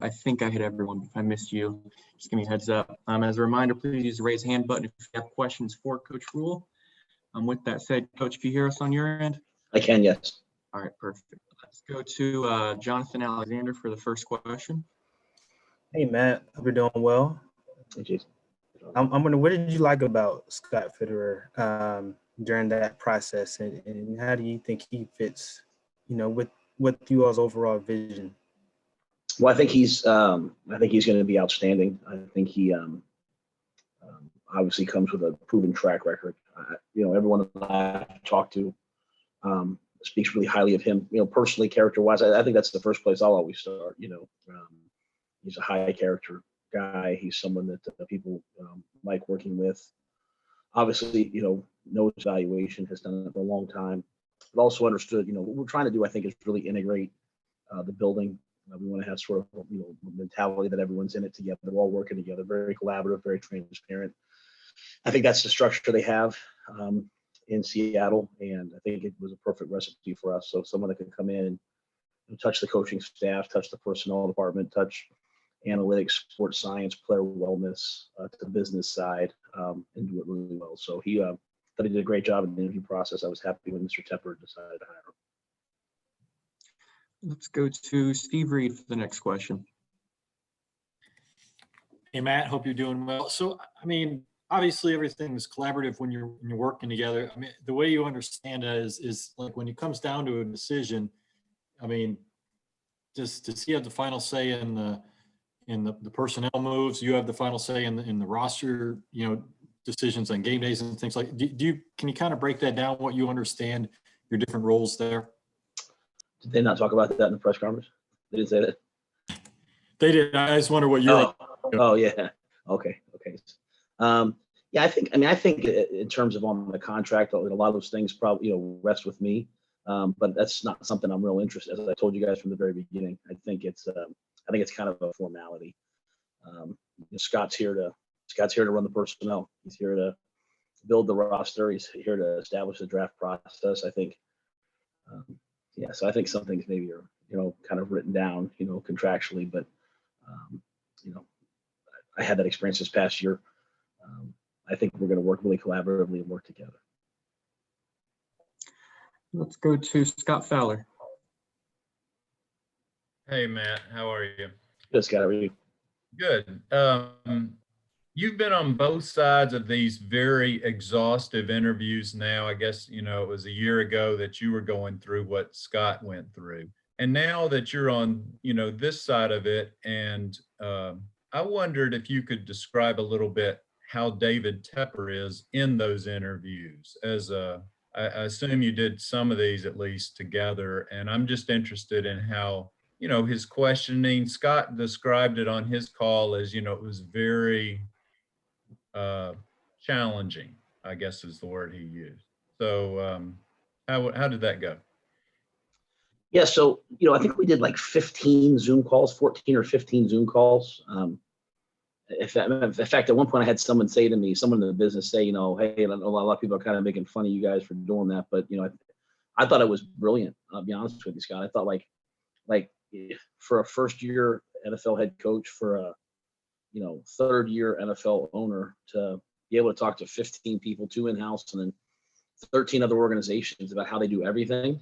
I think I hit everyone. If I missed you, just give me a heads up. As a reminder, please use the raise hand button if you have questions for Coach Rhule. With that said, Coach, can you hear us on your end? I can, yes. All right, perfect. Let's go to Jonathan Alexander for the first question. Hey, Matt. Hope you're doing well. Hey, Jason. I'm wondering, what did you like about Scott Fitterer during that process, and how do you think he fits, with you all's overall vision? Well, I think he's going to be outstanding. I think he obviously comes with a proven track record. Everyone that I've talked to speaks really highly of him. Personally, character-wise, I think that's the first place I'll always start. He's a high character guy. He's someone that people like working with. Obviously, knows valuation, has done it for a long time, but also understood. What we're trying to do, I think, is really integrate the building. We want to have sort of mentality that everyone's in it together. We're all working together, very collaborative, very transparent. I think that's the structure they have in Seattle, and I think it was a perfect recipe for us. So someone that can come in and touch the coaching staff, touch the personnel department, touch analytics, sports science, player wellness, to the business side, and do it really well. So he thought he did a great job in the interview process. I was happy when Mr. Tepper decided to hire him. Let's go to Steve Reed for the next question. Hey, Matt, hope you're doing well. So, obviously everything is collaborative when you're working together. The way you understand it is like when it comes down to a decision, does he have the final say in the personnel moves? You have the final say in the roster, decisions on game days and things like. Can you kind of break that down? What you understand your different roles there? Did they not talk about that in the press conference? They didn't say that. They did. I just wonder what you're. Oh yeah. Okay. Yeah, I think in terms of on the contract, a lot of those things probably rest with me, but that's not something I'm real interested in. As I told you guys from the very beginning, I think it's kind of a formality. Scott's here to run the personnel. He's here to build the roster. He's here to establish the draft process. I think. So I think some things maybe are kind of written down contractually, but I had that experience this past year. I think we're going to work really collaboratively and work together. Let's go to Scott Fowler. Hey, Matt, how are you? Good, Scott. How are you? Good. You've been on both sides of these very exhaustive interviews now. I guess, it was a year ago that you were going through what Scott went through. And now that you're on, this side of it, and I wondered if you could describe a little bit how David Tepper is in those interviews. I assume you did some of these at least together, and I'm just interested in how, his questioning. Scott described it on his call as, it was very challenging, I guess is the word he used. So how did that go? Yeah, so I think we did like 15 Zoom calls, 14 or 15 Zoom calls. In fact, at one point I had someone say to me, someone in the business say, hey, a lot of people are kind of making fun of you guys for doing that, but I thought it was brilliant. I'll be honest with you, Scott. I thought like for a first year NFL head coach, for a third year NFL owner, to be able to talk to 15 people, 2 in-house and then 13 other organizations about how they do everything.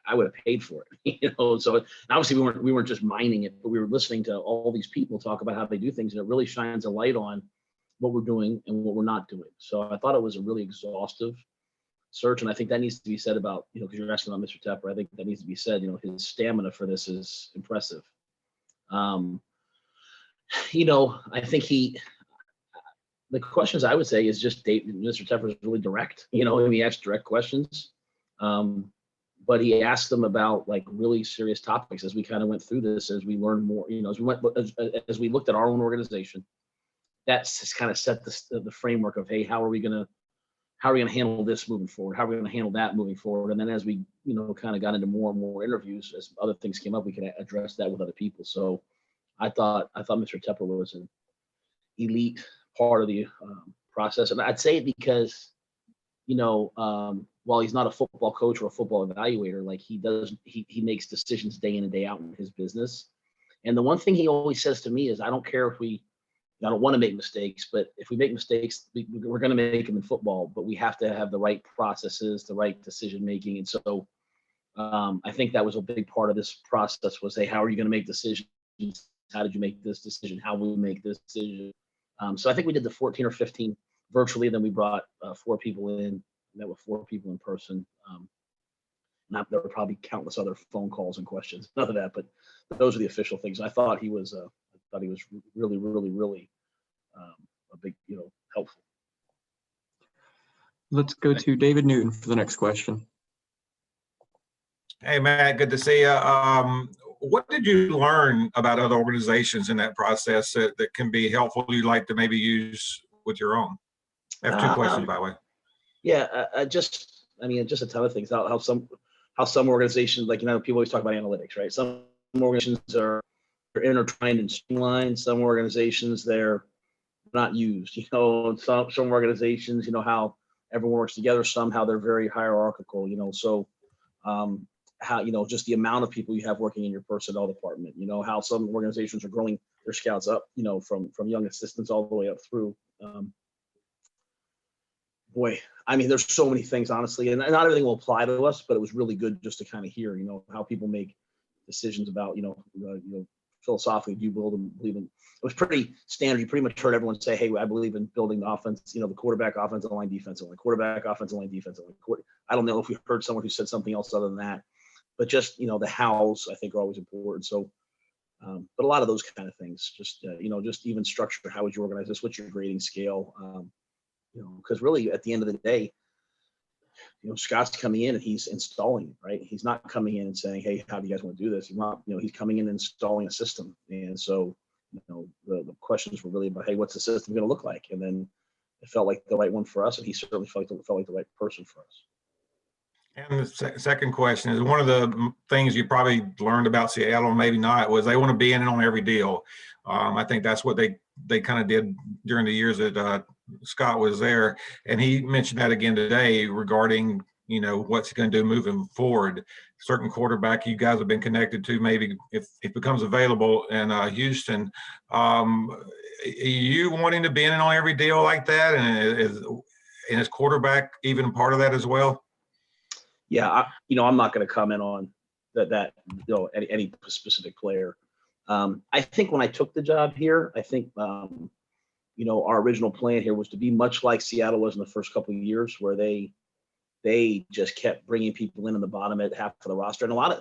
I would have paid for it, So obviously we weren't just mining it, but we were listening to all these people talk about how they do things, and it really shines a light on what we're doing and what we're not doing. So I thought it was a really exhaustive search, and I think that needs to be said about because you're asking about Mr. Tepper. I think that needs to be said. His stamina for this is impressive. I think the questions I would say is just Mr. Tepper is really direct. He asks direct questions. But he asked them about like really serious topics as we kind of went through this, as we learned more, as we looked at our own organization. That's just kind of set the framework of, hey, how are we going to handle this moving forward? How are we going to handle that moving forward? And then as we, kind of got into more and more interviews, as other things came up, we could address that with other people. So I thought Mr. Tepper was an elite part of the process. And I'd say it because, while he's not a football coach or a football evaluator, like he makes decisions day in and day out in his business. And the one thing he always says to me is, I don't care if I don't want to make mistakes, but if we make mistakes, we're going to make them in football, but we have to have the right processes, the right decision making. And so I think that was a big part of this process was, hey, how are you going to make decisions? How did you make this decision? How will we make this decision? So I think we did the 14 or 15 virtually. Then we brought 4 people in, met with 4 people in person. There were probably countless other phone calls and questions, none of that, but those are the official things. I thought he was really, really, really a big, helpful. Let's go to David Newton for the next question. Hey, Matt, good to see you. What did you learn about other organizations in that process that can be helpful you'd like to maybe use with your own? I have 2 questions, by the way. Yeah, just a ton of things. How some organizations, like, people always talk about analytics, right? Some organizations are intertwined and streamlined. Some organizations, they're not used. Some organizations, how everyone works together. Somehow they're very hierarchical. So how just the amount of people you have working in your personnel department. How some organizations are growing their scouts up. From young assistants all the way up through. There's so many things, honestly, and not everything will apply to us, but it was really good just to kind of hear, how people make decisions about, philosophically, do you believe in? It was pretty standard. You pretty much heard everyone say, hey, I believe in building the offense, the quarterback, offensive line, defensive line, quarterback, offensive line, defensive line. I don't know if we heard someone who said something else other than that, but just, the hows, I think, are always important. So, but a lot of those kind of things, just, just even structure, how would you organize this? What's your grading scale? Because really at the end of the day, Scott's coming in and he's installing, right? He's not coming in and saying, hey, how do you guys want to do this? He's coming in and installing a system. And so, the questions were really about, hey, what's the system going to look like? And then it felt like the right one for us. And he certainly felt like the right person for us. And the second question is, one of the things you probably learned about Seattle, maybe not, was they want to be in on every deal. I think that's what they kind of did during the years that Scott was there. And he mentioned that again today regarding, what's he going to do moving forward. Certain quarterback you guys have been connected to, maybe if it becomes available in Houston. Are you wanting to be in on every deal like that? And is quarterback even part of that as well? Yeah, I'm not going to comment on that any specific player. I think when I took the job here, I think our original plan here was to be much like Seattle was in the first couple of years, where they just kept bringing people in the bottom at half of the roster, and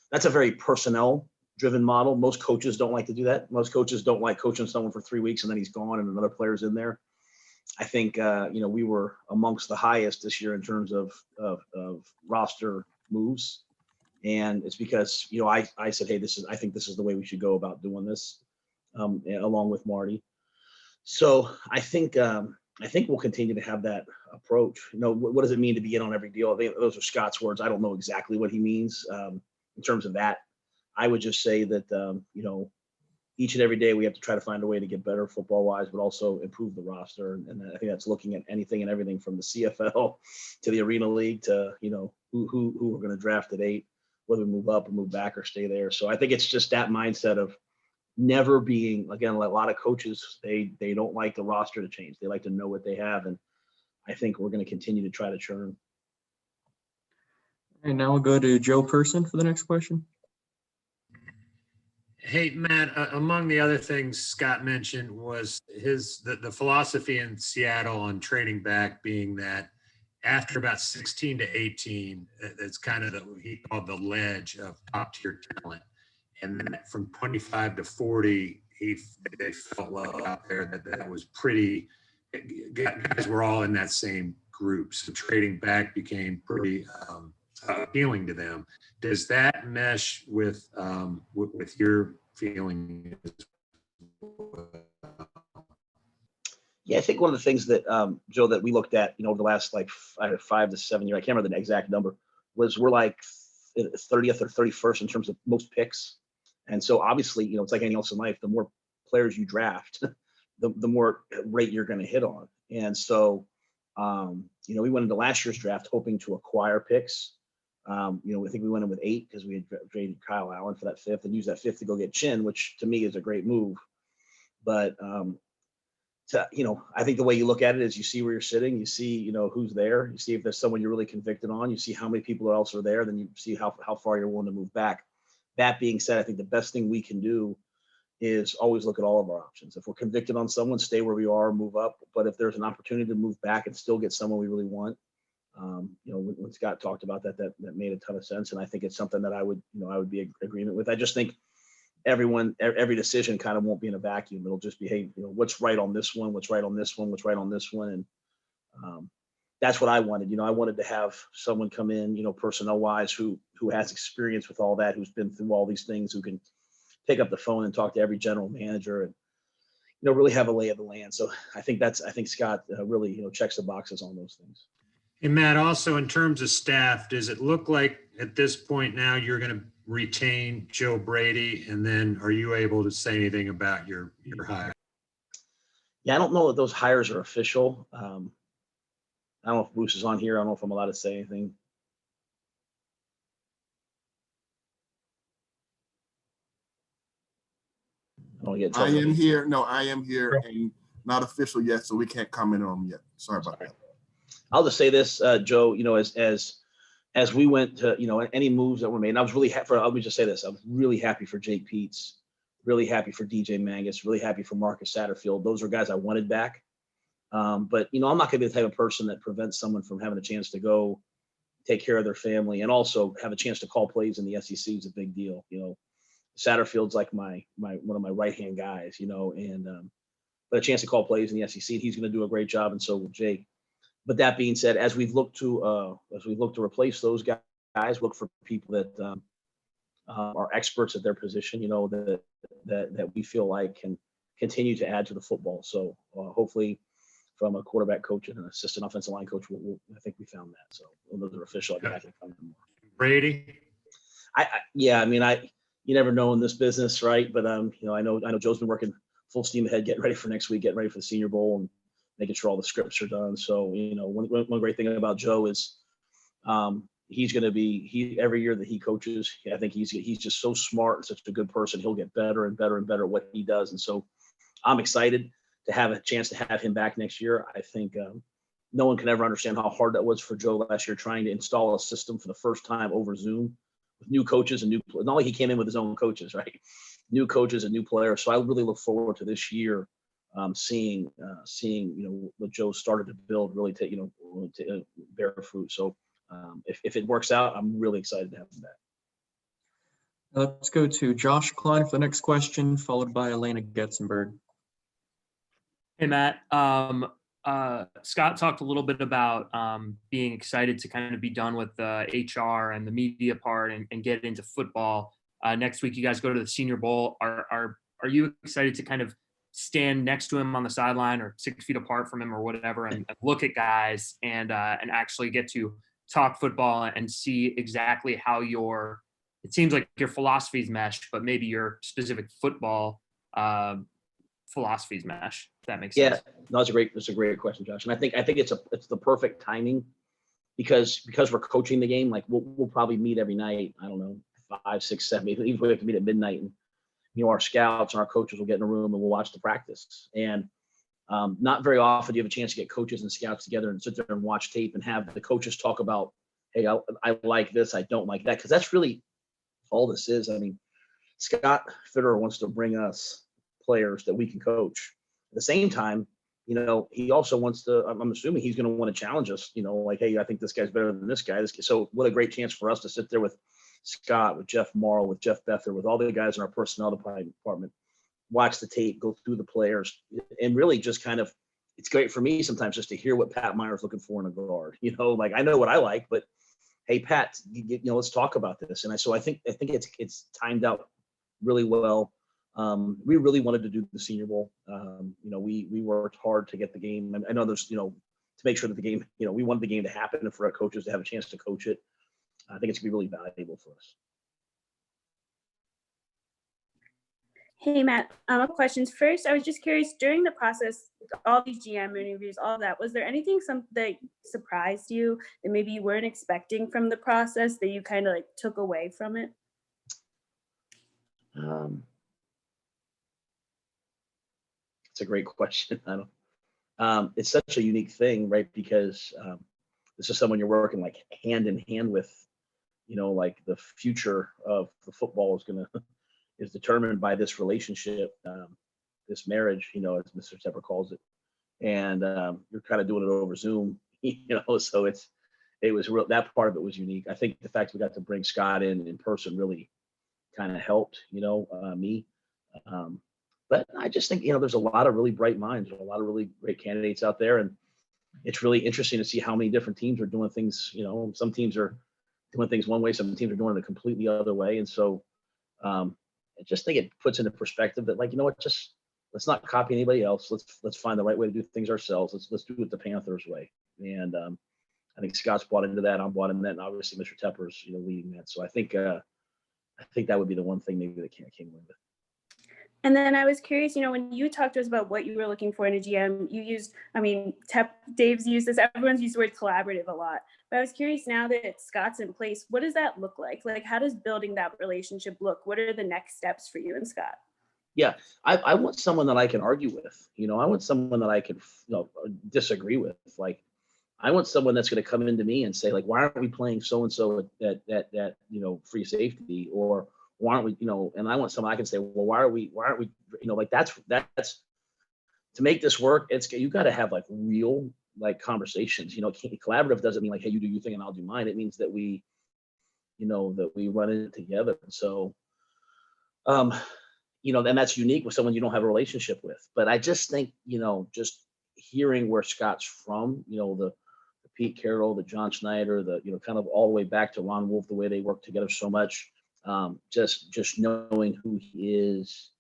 that's a very personnel driven model. Most coaches don't like to do that. Most coaches don't like coaching someone for 3 weeks and then he's gone and another player's in there. I think we were amongst the highest this year in terms of roster moves, and it's because I said, hey, I think this is the way we should go about doing this, along with Marty. So I think we'll continue to have that approach. What does it mean to be in on every deal? I think those are Scott's words. I don't know exactly what he means in terms of that. I would just say that each and every day we have to try to find a way to get better football wise, but also improve the roster. And I think that's looking at anything and everything from the CFL to the Arena League to, who we're going to draft at 8, whether we move up or move back or stay there. So I think it's just that mindset of never being, again, a lot of coaches, they don't like the roster to change. They like to know what they have. And I think we're going to continue to try to churn. And now we'll go to Joe Person for the next question. Hey, Matt, among the other things Scott mentioned was the philosophy in Seattle on trading back being that after about 16 to 18, it's kind of what he called the ledge of top tier talent. And then from 25 to 40, they felt well out there that was pretty, guys were all in that same group. So trading back became pretty appealing to them. Does that mesh with your feeling? Yeah, I think one of the things that Joe, that we looked at, over the last 5 to 7 years, I can't remember the exact number, was we're like 30th or 31st in terms of most picks. And so obviously, it's like anything else in life, the more players you draft, the more rate you're going to hit on. And so, we went into last year's draft hoping to acquire picks. I think we went in with 8 because we had traded Kyle Allen for that 5th and used that 5th to go get Chin, which to me is a great move. But I think the way you look at it is you see where you're sitting, you see, who's there, you see if there's someone you're really convicted on, you see how many people else are there, then you see how far you're willing to move back. That being said, I think the best thing we can do is always look at all of our options. If we're convicted on someone, stay where we are, move up. But if there's an opportunity to move back and still get someone we really want, when Scott talked about that made a ton of sense. And I think it's something that I would be in agreement with. I just think every decision kind of won't be in a vacuum. It'll just be, hey, what's right on this one, what's right on this one, what's right on this one. And that's what I wanted. I wanted to have someone come in, personnel wise, who has experience with all that, who's been through all these things, who can pick up the phone and talk to every general manager and, really have a lay of the land. So I think Scott really, checks the boxes on those things. And Matt, also in terms of staff, does it look like at this point now you're going to retain Joe Brady? And then are you able to say anything about your hire? Yeah, I don't know that those hires are official. I don't know if Bruce is on here. I don't know if I'm allowed to say anything. I am here. No, I am here and not official yet, so we can't comment on them yet. Sorry about that. I'll just say this, Joe, as we went to, any moves that were made, and I was really happy. Let me just say this. I was really happy for Jake Peetz, really happy for DJ Mangus, really happy for Marcus Satterfield. Those are guys I wanted back. But, I'm not going to be the type of person that prevents someone from having a chance to go take care of their family and also have a chance to call plays in the SEC is a big deal. Satterfield's like one of my right-hand guys, but a chance to call plays in the SEC, he's going to do a great job, and so will Jake. But that being said, as we've looked to replace those guys, look for people that are experts at their position, that we feel like can continue to add to the football. So hopefully, from a quarterback coach and an assistant offensive line coach, I think we found that. So those are official. I'll be happy to come in more. Brady? You never know in this business, right? But I know Joe's been working full steam ahead, getting ready for next week, getting ready for the Senior Bowl, and making sure all the scripts are done. So one great thing about Joe is he's going to be every year that he coaches. I think he's just so smart and such a good person. He'll get better and better and better at what he does. And so I'm excited to have a chance to have him back next year. I think no one can ever understand how hard that was for Joe last year, trying to install a system for the first time over Zoom with new coaches and not like he came in with his own coaches, right? New coaches and new players. So I really look forward to this year, seeing what Joe started to build really to bear fruit. So if it works out, I'm really excited to have him back. Let's go to Josh Klein for the next question, followed by Elena Getzenberg. Hey, Matt. Scott talked a little bit about being excited to kind of be done with the HR and the media part and get into football. Next week, you guys go to the Senior Bowl. Are you excited to kind of stand next to him on the sideline or 6 feet apart from him or whatever and look at guys and actually get to talk football and see exactly how it seems like your philosophies mesh, but maybe your specific football philosophies mesh, if that makes sense. Yeah, no, that's a great question, Josh. And I think it's the perfect timing because we're coaching the game. Like we'll probably meet every night. I don't know, 5, 6, 7, even if we have to meet at midnight, and our scouts and our coaches will get in a room and we'll watch the practice. And not very often do you have a chance to get coaches and scouts together and sit there and watch tape and have the coaches talk about, hey, I like this, I don't like that, because that's really all this is. I mean, Scott Fitterer wants to bring us players that we can coach. At the same time, he also wants to, I'm assuming he's going to want to challenge us, like, hey, I think this guy's better than this guy. So what a great chance for us to sit there with Scott, with Jeff Morrow, with Jeff Bether, with all the guys in our personnel department, watch the tape, go through the players, and really just kind of, it's great for me sometimes just to hear what Pat Meyer's looking for in a guard. Like I know what I like, but hey, Pat, let's talk about this. And I think it's timed out really well. We really wanted to do the Senior Bowl. We worked hard to get the game. And I know there's, to make sure that the game, we wanted the game to happen and for our coaches to have a chance to coach it. I think it's gonna be really valuable for us. Hey, Matt, questions. First, I was just curious, during the process, all these GM interviews, all that, was there anything that surprised you that maybe you weren't expecting from the process that you kind of like took away from it? It's a great question. I don't. It's such a unique thing, right? Because this is someone you're working like hand in hand with. Like the future of the football is determined by this relationship, this marriage, as Mr. Tepper calls it. And you're kind of doing it over Zoom, so it was real. That part of it was unique. I think the fact we got to bring Scott in person really kind of helped, me. But I just think, there's a lot of really bright minds, a lot of really great candidates out there. And it's really interesting to see how many different teams are doing things. Some teams are doing things one way, some teams are doing it a completely other way. And so I just think it puts into perspective that, like, just let's not copy anybody else. Let's find the right way to do things ourselves. Let's do it the Panthers way. And I think Scott's bought into that. I'm bought into that, and obviously Mr. Tepper's leading that. So I think that would be the one thing maybe that came with it. And then I was curious, when you talked to us about what you were looking for in a GM, you used, Dave's used this, everyone's used the word collaborative a lot. But I was curious, now that Scott's in place, what does that look like? Like, how does building that relationship look? What are the next steps for you and Scott? Yeah, I want someone that I can argue with. I want someone that I can disagree with. Like, I want someone that's going to come into me and say, like, why aren't we playing so-and-so at free safety? Or why aren't we, and I want someone I can say, well, why aren't we, like that's to make this work. You got to have like real like conversations. Collaborative doesn't mean like, hey, you do your thing and I'll do mine. It means that we run it together. And so, and that's unique with someone you don't have a relationship with. But I just think, just hearing where Scott's from, the Pete Carroll, the John Schneider, the kind of all the way back to Ron Wolf, the way they work together so much. Just knowing who he is,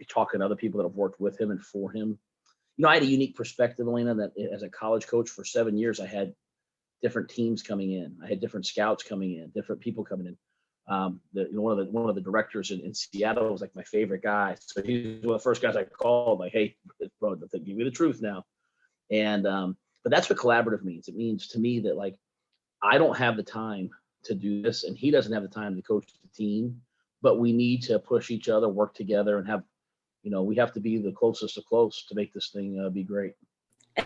talking to other people that have worked with him and for him. I had a unique perspective, Elena, that as a college coach for 7 years, I had different teams coming in. I had different scouts coming in, different people coming in. One of the directors in Seattle was like my favorite guy. So he's one of the first guys I called, like, hey, bro, give me the truth now. And but that's what collaborative means. It means to me that, like, I don't have the time to do this, and he doesn't have the time to coach the team, but we need to push each other, work together, and have, we have to be the closest of close to make this thing be great.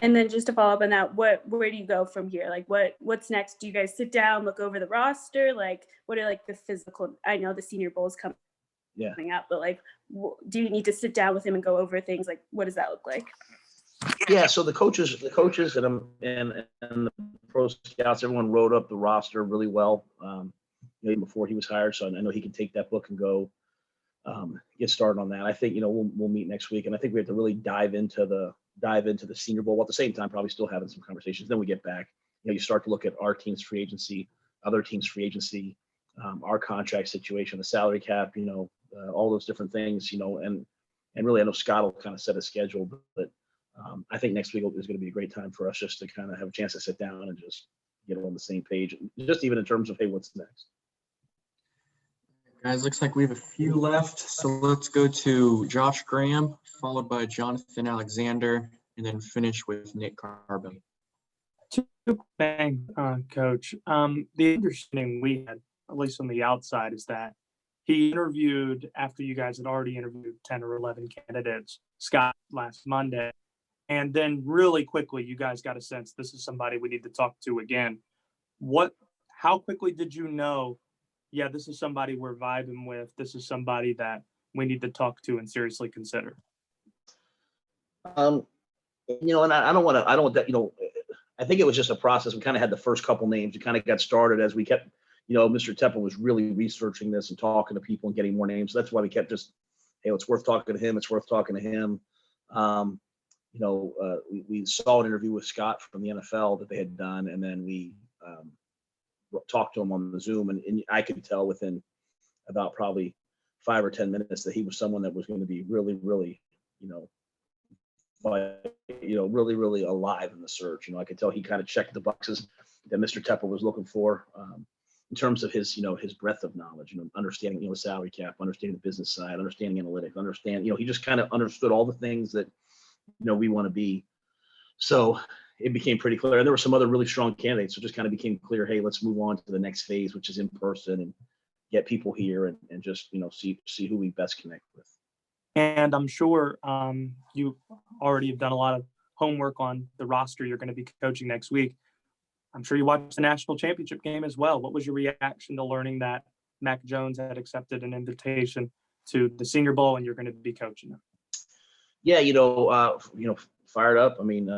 And then just to follow up on that, where do you go from here? Like, what's next? Do you guys sit down, look over the roster? Like, what are like the physical? I know the Senior Bowl is coming up, but like, do you need to sit down with him and go over things? Like, what does that look like? Yeah, so the coaches and the pro scouts, everyone wrote up the roster really well, even before he was hired. So I know he can take that book and go get started on that. I think we'll meet next week, and I think we have to really dive into the Senior Bowl, while at the same time probably still having some conversations. Then we get back, you start to look at our team's free agency, other teams' free agency, our contract situation, the salary cap, all those different things, and really I know Scott will kind of set a schedule, but I think next week is going to be a great time for us just to kind of have a chance to sit down and just get on the same page, just even in terms of, hey, what's next? Guys, looks like we have a few left. So let's go to Josh Graham, followed by Jonathan Alexander, and then finish with Nick Carbone. Two things, Coach. The understanding we had, at least on the outside, is that he interviewed, after you guys had already interviewed 10 or 11 candidates, Scott last Monday. And then really quickly, you guys got a sense this is somebody we need to talk to again. How quickly did you know, yeah, this is somebody we're vibing with, this is somebody that we need to talk to and seriously consider? And I don't want that, I think it was just a process. We kind of had the first couple names. We kind of got started as we kept, Mr. Tepper was really researching this and talking to people and getting more names. So that's why we kept just, hey, it's worth talking to him. It's worth talking to him. We saw an interview with Scott from the NFL that they had done, and then we talked to him on the Zoom, and I could tell within about probably 5 or 10 minutes that he was someone that was going to be really, really, really, really alive in the search. I could tell he kind of checked the boxes that Mr. Tepper was looking for. in terms of his, his breadth of knowledge, understanding, the salary cap, understanding the business side, understanding analytics, he just kind of understood all the things that, we want to be. So it became pretty clear. And there were some other really strong candidates. So it just kind of became clear, hey, let's move on to the next phase, which is in person, and get people here and just, see who we best connect with. And I'm sure you already have done a lot of homework on the roster you're going to be coaching next week. I'm sure you watched the national championship game as well. What was your reaction to learning that Mac Jones had accepted an invitation to the Senior Bowl and you're going to be coaching them? Yeah, fired up. I mean,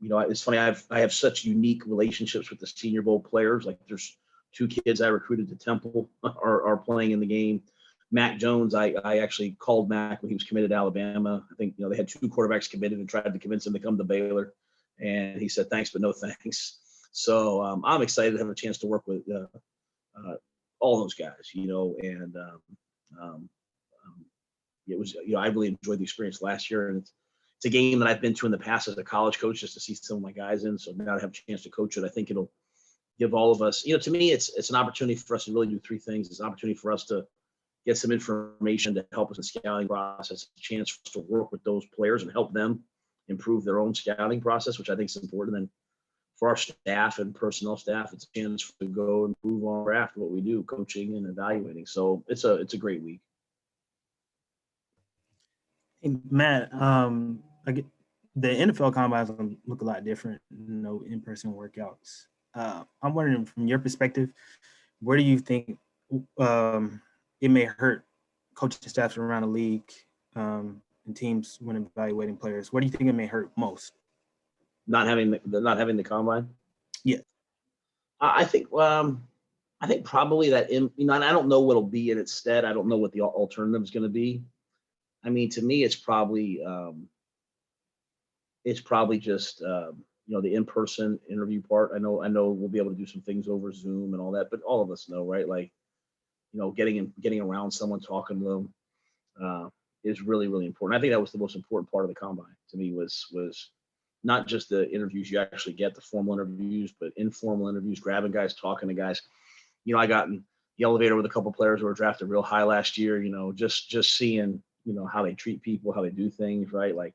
it's funny. I have such unique relationships with the Senior Bowl players. Like, there's 2 kids I recruited to Temple are playing in the game. Mac Jones, I actually called Mac when he was committed to Alabama. I think, they had 2 quarterbacks committed and tried to convince him to come to Baylor. And he said, thanks, but no thanks. So I'm excited to have a chance to work with all those guys, and it was, I really enjoyed the experience last year. And it's a game that I've been to in the past as a college coach, just to see some of my guys in. So now to have a chance to coach it, I think it'll give all of us, to me, it's an opportunity for us to really do 3 things. It's an opportunity for us to get some information to help us in the scouting process, a chance for us to work with those players and help them improve their own scouting process, which I think is important. And then for our staff and personnel staff, it's a chance to go and improve on after what we do, coaching and evaluating. So it's a great week. Hey, Matt, the NFL combines look a lot different, in-person workouts. I'm wondering, from your perspective, where do you think it may hurt coaching staffs around the league and teams when evaluating players? Where do you think it may hurt most? Not having the combine? Yeah. I think probably that, and I don't know what'll be in its stead. I don't know what the alternative is going to be. I mean, to me, it's probably just, the in-person interview part. I know we'll be able to do some things over Zoom and all that, but all of us know, right? Like, getting around someone, talking to them is really, really important. I think that was the most important part of the combine to me was not just the interviews you actually get, the formal interviews, but informal interviews, grabbing guys, talking to guys. I got in the elevator with a couple of players who were drafted real high last year, just seeing, how they treat people, how they do things, right? Like,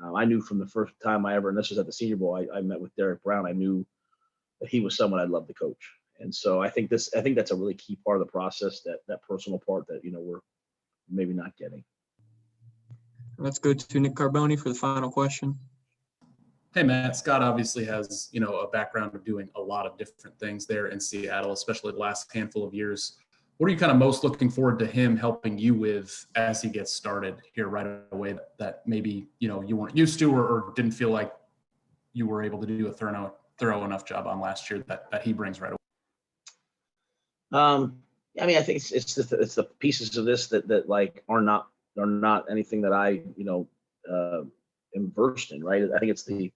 I knew from the first time and this was at the Senior Bowl, I met with Derek Brown. I knew that he was someone I'd love to coach. And so I think that's a really key part of the process, that personal part that, we're maybe not getting. Let's go to Nick Carboni for the final question. Hey, Matt. Scott obviously has, a background of doing a lot of different things there in Seattle, especially the last handful of years. What are you kind of most looking forward to him helping you with as he gets started here right away that maybe, you weren't used to or didn't feel like you were able to do a thorough enough job on last year that he brings right away? I mean, I think it's the pieces of this that like are not anything that I, am versed in, right? I think it's the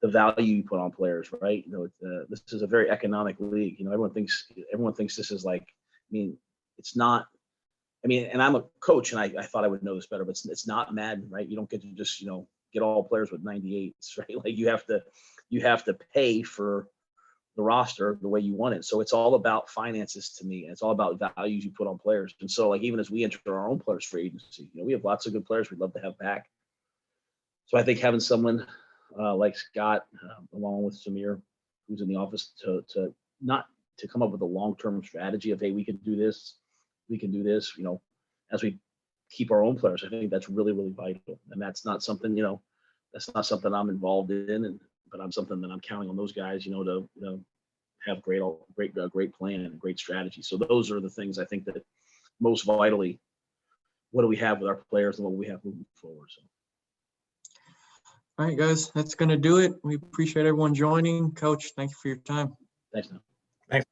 value you put on players, right? This is a very economic league. Everyone thinks this is like, it's not. And I'm a coach, and I thought I would know this better, but it's not Madden, right? You don't get to just get all players with 98s, right? Like you have to pay for the roster the way you want it. So it's all about finances to me, and it's all about values you put on players. And so, like, even as we enter our own players free agency, we have lots of good players we'd love to have back. So I think having someone like Scott, along with Samir, who's in the office, to come up with a long-term strategy of, hey, we can do this, as we keep our own players. I think that's really, really vital. And that's not something, I'm involved in, but I'm something that I'm counting on those guys, to have great plan and great strategy. So those are the things I think that most vitally, what do we have with our players and what we have moving forward. So. All right, guys, that's going to do it. We appreciate everyone joining. Coach, thank you for your time. Thanks, man. Thanks, man.